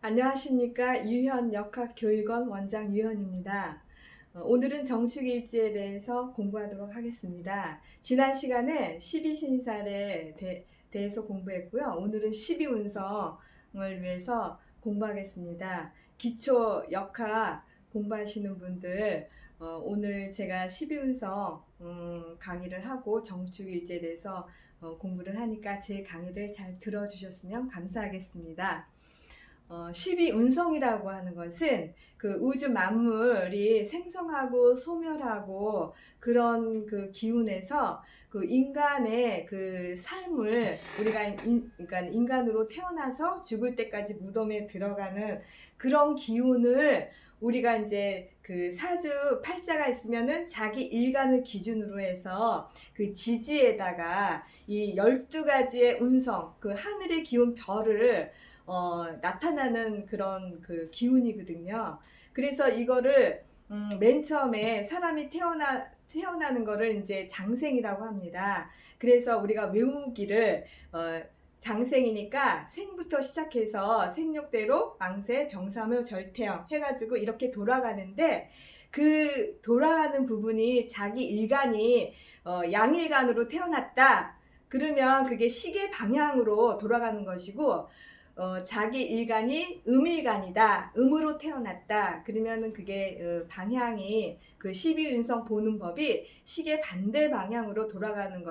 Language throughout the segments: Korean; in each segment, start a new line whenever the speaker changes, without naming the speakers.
안녕하십니까. 유현 역학교육원 원장 유현입니다. 오늘은 정축일지에 대해서 공부하도록 하겠습니다. 지난 시간에 12신살에 대해서 공부했고요. 오늘은 12운성을 위해서 공부하겠습니다. 기초 역학 공부하시는 분들 오늘 제가 12운성 강의를 하고 정축일지에 대해서 공부를 하니까 제 강의를 잘 들어주셨으면 감사하겠습니다. 12운성이라고 하는 것은 그 우주 만물이 생성하고 소멸하고 그런 그 기운에서 그 인간의 그 삶을 우리가 그러니까 인간으로 태어나서 죽을 때까지 무덤에 들어가는 그런 기운을 우리가 이제 그 사주 팔자가 있으면은 자기 일간을 기준으로 해서 그 지지에다가 이 12가지의 운성, 그 하늘의 기운 별을 나타나는 그런 그 기운이거든요. 그래서 이거를 맨 처음에 사람이 태어나는 거를 이제 장생이라고 합니다. 그래서 우리가 외우기를 장생이니까 생부터 시작해서 생육대로 왕세, 병사묘, 절태형 해가지고 이렇게 돌아가는데 그 돌아가는 부분이 자기 일간이 양일간으로 태어났다. 그러면 그게 시계 방향으로 돌아가는 것이고 자기 일간이 음일간이다. 음으로 태어났다. 그러면은 그게 방향이 그 12운성 보는 법이 시계 반대 방향으로 돌아가는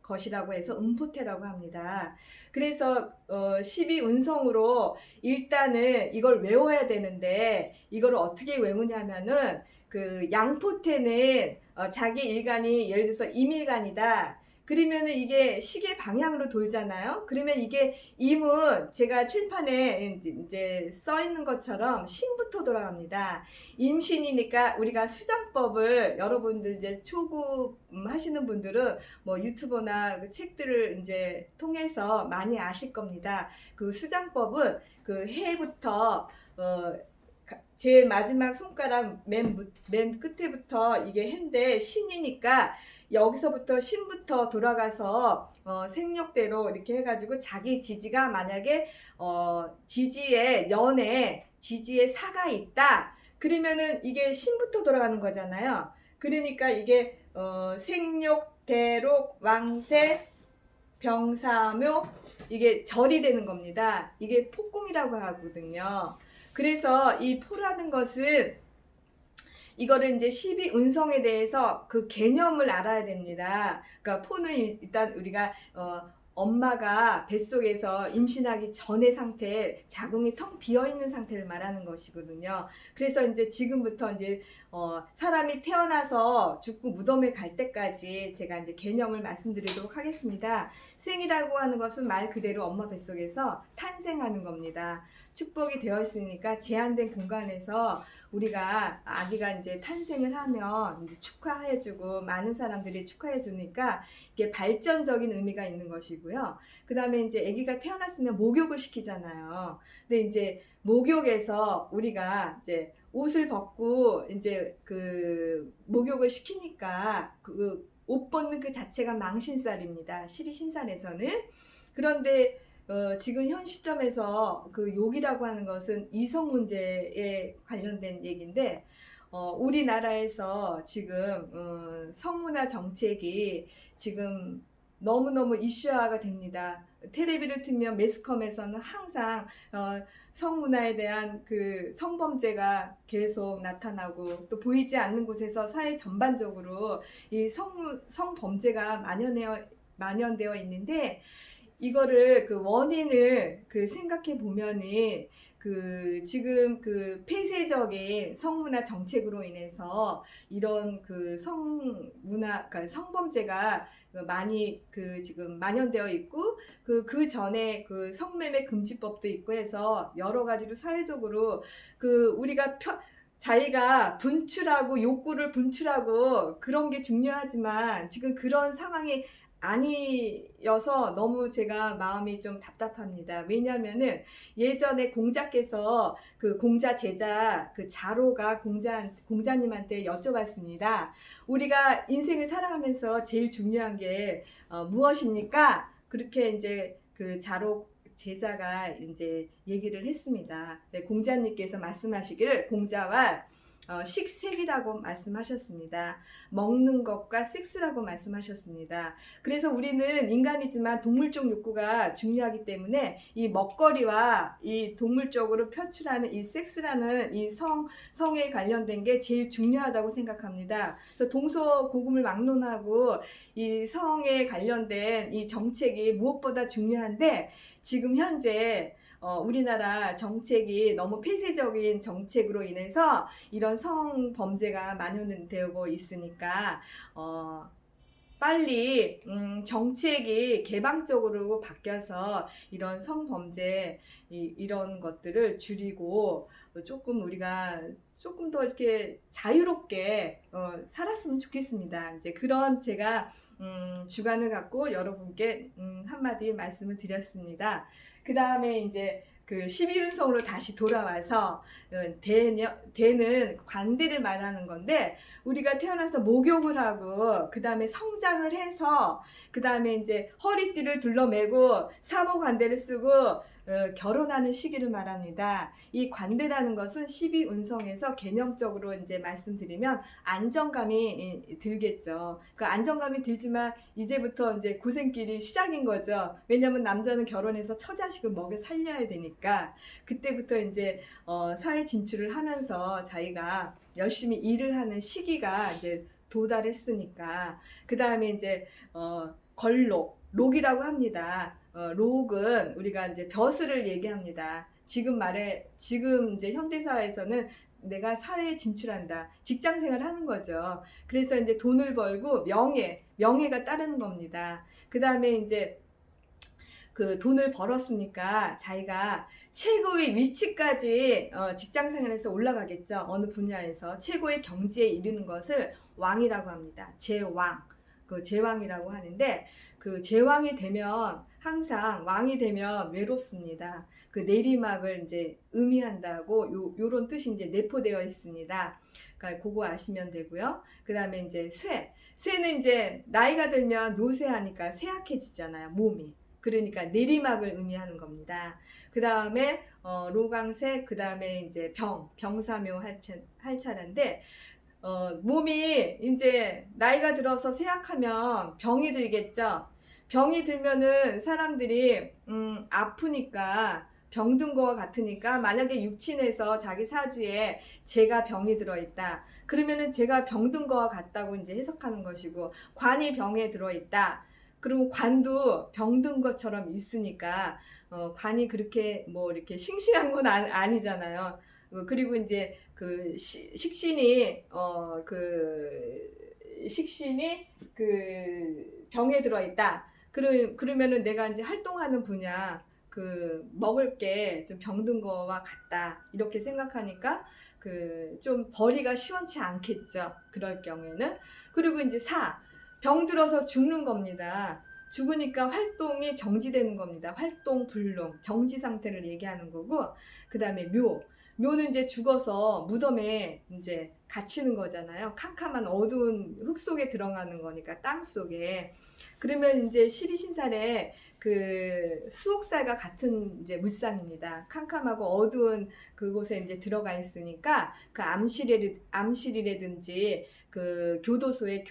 것이라고 해서 음포태라고 합니다. 그래서 12운성으로 일단은 이걸 외워야 되는데 이걸 어떻게 외우냐면은 그 양포태는 자기 일간이 예를 들어서 임일간이다. 그러면은 이게 시계 방향으로 돌잖아요. 그러면 이게 임은 제가 칠판에 이제 써 있는 것처럼 신부터 돌아갑니다. 임신이니까 우리가 수정법을 여러분들 이제 초급 하시는 분들은 뭐 유튜버나 그 책들을 이제 통해서 많이 아실 겁니다. 그 수정법은 그 해부터 제일 마지막 손가락 맨 끝에부터 이게 해인데 신이니까 여기서부터 신부터 돌아가서 생력대로 이렇게 해가지고 자기 지지가 만약에 지지에 연에 지지에 사가 있다. 그러면은 이게 신부터 돌아가는 거잖아요. 그러니까 이게 생력, 대록, 왕세, 병사묘 이게 절이 되는 겁니다. 이게 폭궁이라고 하거든요. 그래서 이 포라는 것은 이거를 이제 12운성에 대해서 그 개념을 알아야 됩니다. 그러니까 포는 일단 우리가 엄마가 뱃속에서 임신하기 전의 상태, 자궁이 텅 비어 있는 상태를 말하는 것이거든요. 그래서 이제 지금부터 이제 사람이 태어나서 죽고 무덤에 갈 때까지 제가 이제 개념을 말씀드리도록 하겠습니다. 생이라고 하는 것은 말 그대로 엄마 뱃속에서 탄생하는 겁니다. 축복이 되어 있으니까 제한된 공간에서 우리가 아기가 이제 탄생을 하면 이제 축하해주고 많은 사람들이 축하해주니까 이게 발전적인 의미가 있는 것이고요. 그 다음에 이제 아기가 태어났으면 목욕을 시키잖아요. 근데 이제 목욕에서 우리가 이제 옷을 벗고 이제 그 목욕을 시키니까 그 옷 벗는 그 자체가 망신살입니다. 12신살에서는. 그런데 지금 현 시점에서 그 욕이라고 하는 것은 이성 문제에 관련된 얘기인데 우리나라에서 지금 성문화 정책이 지금 너무너무 이슈화가 됩니다. 텔레비를 틀면 매스컴에서는 항상 성문화에 대한 그 성범죄가 계속 나타나고 또 보이지 않는 곳에서 사회 전반적으로 이 성범죄가 만연되어 있는데 이거를 그 원인을 그 생각해 보면은 그 지금 그 폐쇄적인 성문화 정책으로 인해서 이런 그 성문화 그러니까 성범죄가 많이 그 지금 만연되어 있고 그 전에 그 성매매 금지법도 있고 해서 여러 가지로 사회적으로 그 우리가 자기가 분출하고 욕구를 분출하고 그런 게 중요하지만 지금 그런 상황이 아니어서 너무 제가 마음이 좀 답답합니다. 왜냐면은 예전에 공자께서 그 공자 제자 그 자로가 공자님한테 여쭤봤습니다. 우리가 인생을 살아가면서 제일 중요한 게 무엇입니까? 그렇게 이제 그 제자가 이제 얘기를 했습니다. 네, 공자님께서 말씀하시기를 공자와 식색이라고 말씀하셨습니다. 먹는 것과 섹스라고 말씀하셨습니다. 그래서 우리는 인간이지만 동물적 욕구가 중요하기 때문에 이 먹거리와 이 동물적으로 표출하는 이 섹스라는 이 성에 관련된 게 제일 중요하다고 생각합니다. 그래서 동서고금을 막론하고 이 성에 관련된 이 정책이 무엇보다 중요한데 지금 현재 우리나라 정책이 너무 폐쇄적인 정책으로 인해서 이런 성범죄가 만연되고 있으니까 빨리 정책이 개방적으로 바뀌어서 이런 성범죄 이런 것들을 줄이고 조금 우리가 조금 더 이렇게 자유롭게 살았으면 좋겠습니다. 이제 그런 제가 주관을 갖고 여러분께 한마디 말씀을 드렸습니다. 그 다음에 이제 그 11운성으로 다시 돌아와서 대는 관대를 말하는 건데 우리가 태어나서 목욕을 하고 그 다음에 성장을 해서 그 다음에 이제 허리띠를 둘러매고 사모관대를 쓰고 결혼하는 시기를 말합니다. 이 관대라는 것은 12운성에서 개념적으로 이제 말씀드리면 안정감이 들겠죠. 그 안정감이 들지만 이제부터 이제 고생길이 시작인 거죠. 왜냐하면 남자는 결혼해서 처자식을 먹여 살려야 되니까 그때부터 이제 사회 진출을 하면서 자기가 열심히 일을 하는 시기가 이제 도달했으니까 그 다음에 이제 록이라고 합니다. 록은 우리가 이제 벼슬을 얘기합니다. 지금 이제 현대사회에서는 내가 사회에 진출한다. 직장 생활을 하는 거죠. 그래서 이제 돈을 벌고 명예가 따르는 겁니다. 그 다음에 이제 그 돈을 벌었으니까 자기가 최고의 위치까지 직장 생활에서 올라가겠죠. 어느 분야에서 최고의 경지에 이르는 것을 왕이라고 합니다. 제왕. 그 제왕이라고 하는데 그 제왕이 되면 항상 왕이 되면 외롭습니다. 그 내리막을 이제 의미한다고 요런 뜻이 이제 내포되어 있습니다. 그러니까 그거 아시면 되고요. 그 다음에 이제 쇠는 이제 나이가 들면 노쇠하니까 쇠약해지잖아요, 몸이. 그러니까 내리막을 의미하는 겁니다. 그 다음에 로강색, 그 다음에 이제 병사묘 할차란데 몸이 이제 나이가 들어서 쇠약하면 병이 들겠죠. 병이 들면은 사람들이 아프니까 병든 거와 같으니까 만약에 육친에서 자기 사주에 제가 병이 들어있다. 그러면은 제가 병든 거와 같다고 이제 해석하는 것이고 관이 병에 들어있다. 그리고 관도 병든 것처럼 있으니까 관이 그렇게 뭐 이렇게 싱싱한 건 아니잖아요. 그리고 이제 그 식신이 그 병에 들어 있다. 그러면은 내가 이제 활동하는 분야 그 먹을 게 좀 병든 거와 같다. 이렇게 생각하니까 그 좀 벌이가 시원치 않겠죠. 그럴 경우에는. 그리고 이제 병들어서 죽는 겁니다. 죽으니까 활동이 정지되는 겁니다. 활동 불능, 정지 상태를 얘기하는 거고, 그 다음에 묘는 이제 죽어서 무덤에 이제 갇히는 거잖아요. 캄캄한 어두운 흙 속에 들어가는 거니까 땅 속에. 그러면 이제 12신살에 그 수옥살과 같은 이제 물상입니다. 캄캄하고 어두운 그곳에 이제 들어가 있으니까 그 암실이라든지 그 교도소의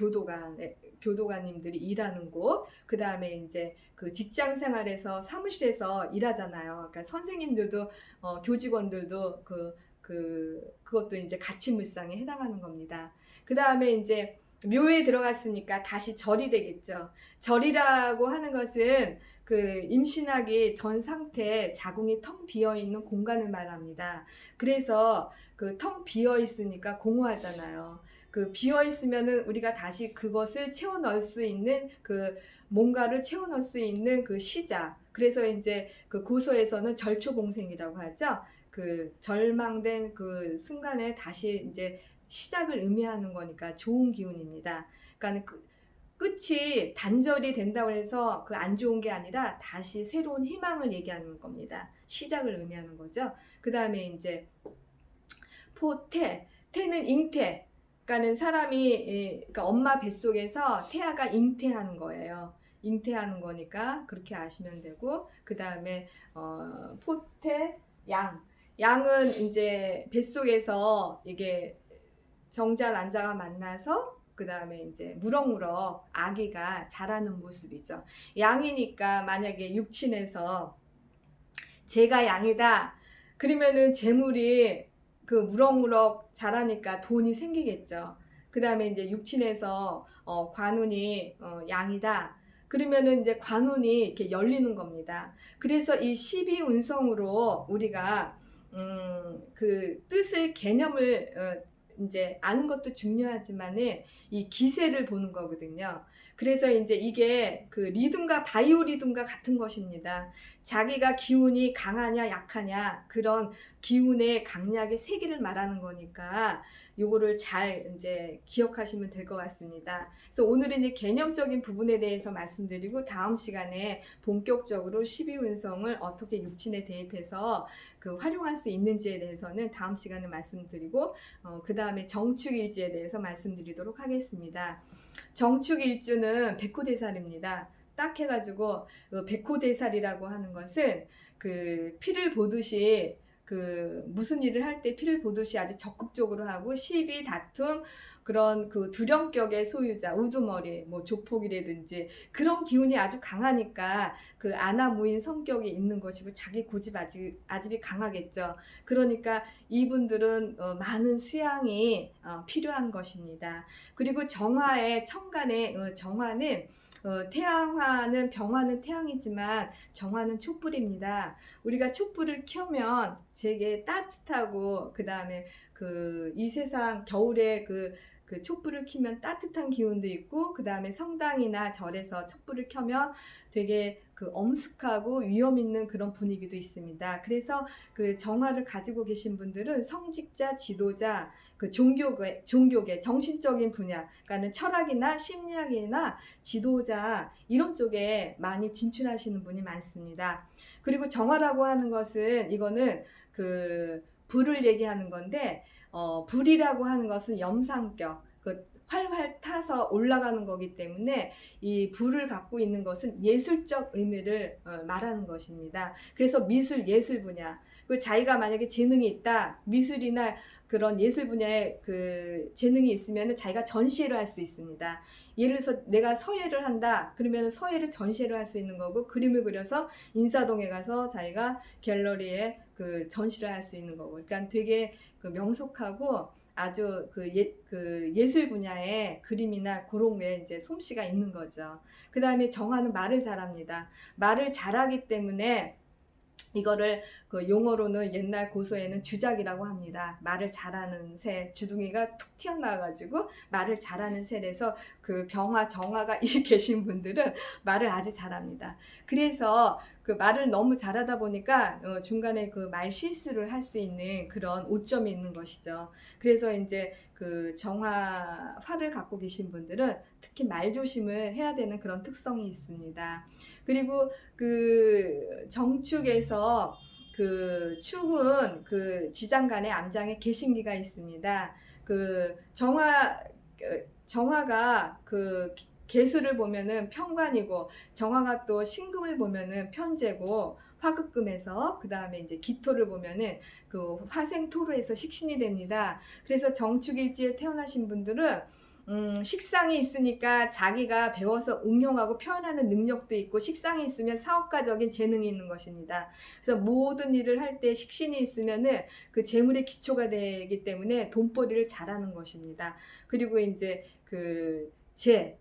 교도관님들이 일하는 곳, 그 다음에 이제 그 직장 생활에서 사무실에서 일하잖아요. 그러니까 선생님들도 교직원들도 그것도 이제 가치물상에 해당하는 겁니다. 그 다음에 이제 묘에 들어갔으니까 다시 절이 되겠죠. 절이라고 하는 것은 그 임신하기 전 상태 자궁이 텅 비어 있는 공간을 말합니다. 그래서 그 텅 비어 있으니까 공허하잖아요. 그 비어 있으면은 우리가 다시 그것을 채워 넣을 수 있는 그 뭔가를 채워 넣을 수 있는 그 시작. 그래서 이제 그 고서에서는 절초봉생이라고 하죠. 그 절망된 그 순간에 다시 이제 시작을 의미하는 거니까 좋은 기운입니다. 그러니까 끝이 단절이 된다고 해서 그 안 좋은 게 아니라 다시 새로운 희망을 얘기하는 겁니다. 시작을 의미하는 거죠. 그 다음에 이제 태는 잉태. 그러니까는 사람이 그러니까 엄마 뱃속에서 태아가 잉태하는 거예요. 잉태하는 거니까 그렇게 아시면 되고, 그 다음에 포태, 양. 양은 이제 뱃속에서 이게 정자 난자가 만나서 그 다음에 이제 무럭무럭 아기가 자라는 모습이죠. 양이니까 만약에 육친에서 제가 양이다 그러면은 재물이 그 무럭무럭 자라니까 돈이 생기겠죠. 그 다음에 이제 육친에서 관운이 양이다 그러면은 이제 관운이 이렇게 열리는 겁니다. 그래서 이 12운성으로 우리가 그 뜻을 개념을 이제 아는 것도 중요하지만은 이 기세를 보는 거거든요. 그래서 이제 이게 그 리듬과 바이오 리듬과 같은 것입니다. 자기가 기운이 강하냐 약하냐 그런 기운의 강약의 세기를 말하는 거니까 요거를 잘 이제 기억하시면 될 것 같습니다. 그래서 오늘은 이제 개념적인 부분에 대해서 말씀드리고 다음 시간에 본격적으로 12운성을 어떻게 육친에 대입해서 그 활용할 수 있는지에 대해서는 다음 시간에 말씀드리고 그 다음에 정축일주에 대해서 말씀드리도록 하겠습니다. 정축일주는 백호대살입니다. 딱 해가지고 백호대살이라고 하는 것은 그 피를 보듯이 그 무슨 일을 할 때 피를 보듯이 아주 적극적으로 하고 시비 다툼 그런 그 두령격의 소유자 우두머리 뭐 조폭이라든지 그런 기운이 아주 강하니까 그 아나무인 성격이 있는 것이고 자기 고집 아집이 강하겠죠. 그러니까 이분들은 많은 수양이 필요한 것입니다. 그리고 정화의 천간의 정화는 태양화는 병화는 태양이지만 정화는 촛불입니다. 우리가 촛불을 켜면 되게 따뜻하고 그 다음에 그 이 세상 겨울에 그 촛불을 켜면 따뜻한 기운도 있고 그 다음에 성당이나 절에서 촛불을 켜면 되게 그 엄숙하고 위험 있는 그런 분위기도 있습니다. 그래서 그 정화를 가지고 계신 분들은 성직자, 지도자, 그 종교계 정신적인 분야, 그러니까 철학이나 심리학이나 지도자 이런 쪽에 많이 진출하시는 분이 많습니다. 그리고 정화라고 하는 것은 이거는 그 불을 얘기하는 건데 불이라고 하는 것은 염상격, 그 활활 타서 올라가는 거기 때문에 이 불을 갖고 있는 것은 예술적 의미를 말하는 것입니다. 그래서 미술, 예술 분야, 그 자기가 만약에 재능이 있다, 미술이나 그런 예술 분야에 그 재능이 있으면 자기가 전시회를 할 수 있습니다. 예를 들어서 내가 서예를 한다 그러면 서예를 전시회를 할 수 있는 거고, 그림을 그려서 인사동에 가서 자기가 갤러리에 그 전시를 할 수 있는 거고, 그러니까 되게 그 명석하고 아주 그 예술 분야의 그림이나 그런 게 이제 솜씨가 있는 거죠. 그 다음에 정화는 말을 잘합니다. 말을 잘하기 때문에 이거를 그 용어로는 옛날 고서에는 주작이라고 합니다. 말을 잘하는 새, 주둥이가 툭 튀어나와가지고 말을 잘하는 새래서 그 병화, 정화가 계신 분들은 말을 아주 잘합니다. 그래서 그 말을 너무 잘하다 보니까 중간에 그 말 실수를 할 수 있는 그런 오점이 있는 것이죠. 그래서 이제 그 정화화를 갖고 계신 분들은 특히 말 조심을 해야 되는 그런 특성이 있습니다. 그리고 그 정축에서 그 축은 그 지장간의 암장에 계신기가 있습니다. 그 정화가 그 개수를 보면은 편관이고 정화가 또 신금을 보면은 편재고 화급금에서 그 다음에 이제 기토를 보면은 그 화생토로에서 식신이 됩니다. 그래서 정축일지에 태어나신 분들은 식상이 있으니까 자기가 배워서 응용하고 표현하는 능력도 있고, 식상이 있으면 사업가적인 재능이 있는 것입니다. 그래서 모든 일을 할 때 식신이 있으면은 그 재물의 기초가 되기 때문에 돈벌이를 잘하는 것입니다. 그리고 이제 그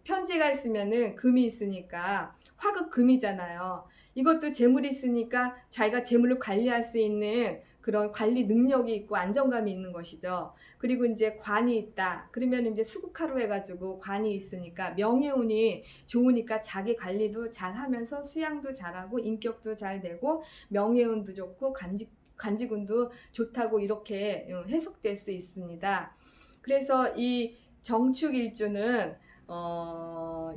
편재가 있으면은 금이 있으니까 화급 금이잖아요. 이것도 재물이 있으니까 자기가 재물을 관리할 수 있는 그런 관리 능력이 있고 안정감이 있는 것이죠. 그리고 이제 관이 있다. 그러면 이제 수국하로 해가지고 관이 있으니까 명예운이 좋으니까 자기 관리도 잘 하면서 수양도 잘하고 인격도 잘 되고 명예운도 좋고 간직운도 좋다고 이렇게 해석될 수 있습니다. 그래서 이 정축일주는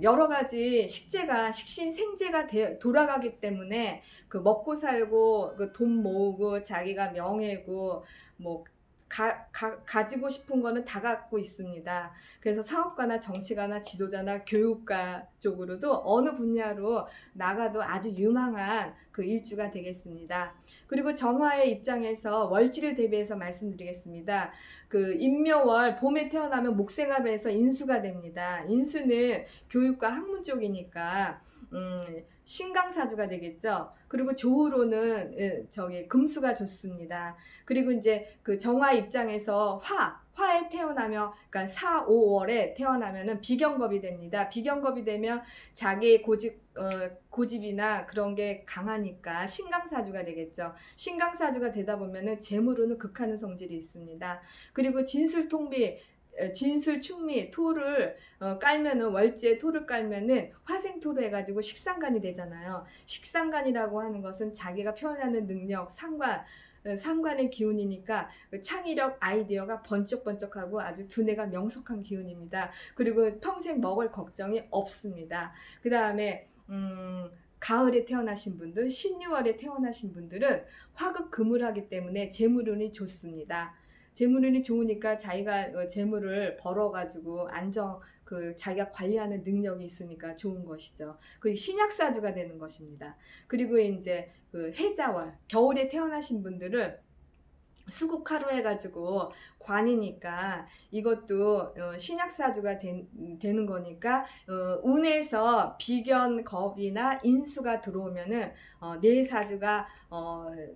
여러 가지 식신 생재가 돌아가기 때문에 그 먹고 살고 그 돈 모으고 자기가 명예고 뭐 가지고 싶은 거는 다 갖고 있습니다. 그래서 사업가나 정치가나 지도자나 교육가 쪽으로도 어느 분야로 나가도 아주 유망한 그 일주가 되겠습니다. 그리고 정화의 입장에서 월지를 대비해서 말씀드리겠습니다. 그 인묘월 봄에 태어나면 목생합에서 인수가 됩니다. 인수는 교육과 학문 쪽이니까 신강사주가 되겠죠. 그리고 조우로는 금수가 좋습니다. 그리고 이제 그 정화 입장에서 화에 태어나면, 그러니까 4, 5월에 태어나면은 비경겁이 됩니다. 비경겁이 되면 자기의 고집이나 그런 게 강하니까 신강사주가 되겠죠. 신강사주가 되다 보면은 재물로는 극하는 성질이 있습니다. 그리고 진술통비, 진술, 충미, 토를 깔면은, 월지에 토를 깔면은 화생토로 해가지고 식상간이 되잖아요. 식상간이라고 하는 것은 자기가 표현하는 능력, 상관의 기운이니까 창의력, 아이디어가 번쩍번쩍하고 아주 두뇌가 명석한 기운입니다. 그리고 평생 먹을 걱정이 없습니다. 그 다음에 가을에 태어나신 분들, 신유월에 태어나신 분들은 화극 금을 하기 때문에 재물운이 좋습니다. 재물운이 좋으니까 자기가 재물을 벌어가지고 자기가 관리하는 능력이 있으니까 좋은 것이죠. 그리고 신약사주가 되는 것입니다. 그리고 이제 그 해자월, 겨울에 태어나신 분들은 수국하로 해가지고 관이니까 이것도 신약사주가 되는 거니까 운에서 비견, 겁이나 인수가 들어오면은 내 사주가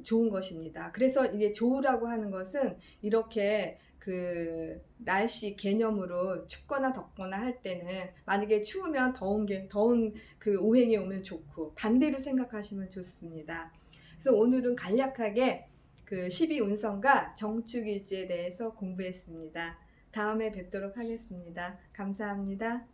좋은 것입니다. 그래서 이제 조우라고 하는 것은 이렇게 그 날씨 개념으로 춥거나 덥거나 할 때는, 만약에 추우면 더운 그 오행이 오면 좋고 반대로 생각하시면 좋습니다. 그래서 오늘은 간략하게 그 12운성과 정축일지에 대해서 공부했습니다. 다음에 뵙도록 하겠습니다. 감사합니다.